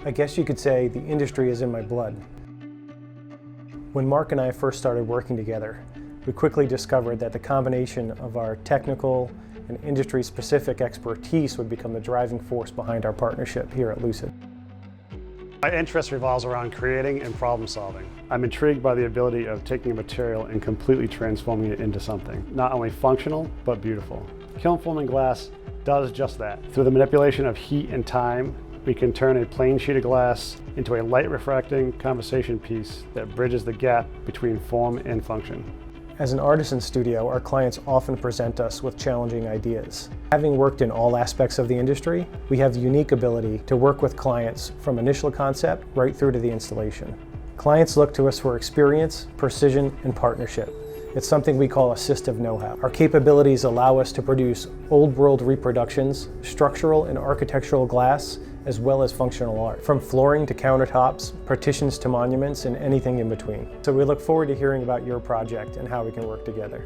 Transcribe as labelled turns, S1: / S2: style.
S1: I guess you could say the industry is in my blood. When Mark and I first started working together, we quickly discovered that the combination of our technical and industry-specific expertise would become the driving force behind our partnership here at Lucid.
S2: My interest revolves around creating and problem solving. I'm intrigued by the ability of taking a material and completely transforming it into something, not only functional, but beautiful. Kiln forming glass does just that. Through the manipulation of heat and time, we can turn a plain sheet of glass into a light refracting conversation piece that bridges the gap between form and function.
S1: As an artisan studio, our clients often present us with challenging ideas. Having worked in all aspects of the industry, we have the unique ability to work with clients from initial concept right through to the installation. Clients look to us for experience, precision, and partnership. It's something we call assistive know-how. Our capabilities allow us to produce old-world reproductions, structural and architectural glass, as well as functional art, from flooring to countertops, partitions to monuments, and anything in between. So we look forward to hearing about your project and how we can work together.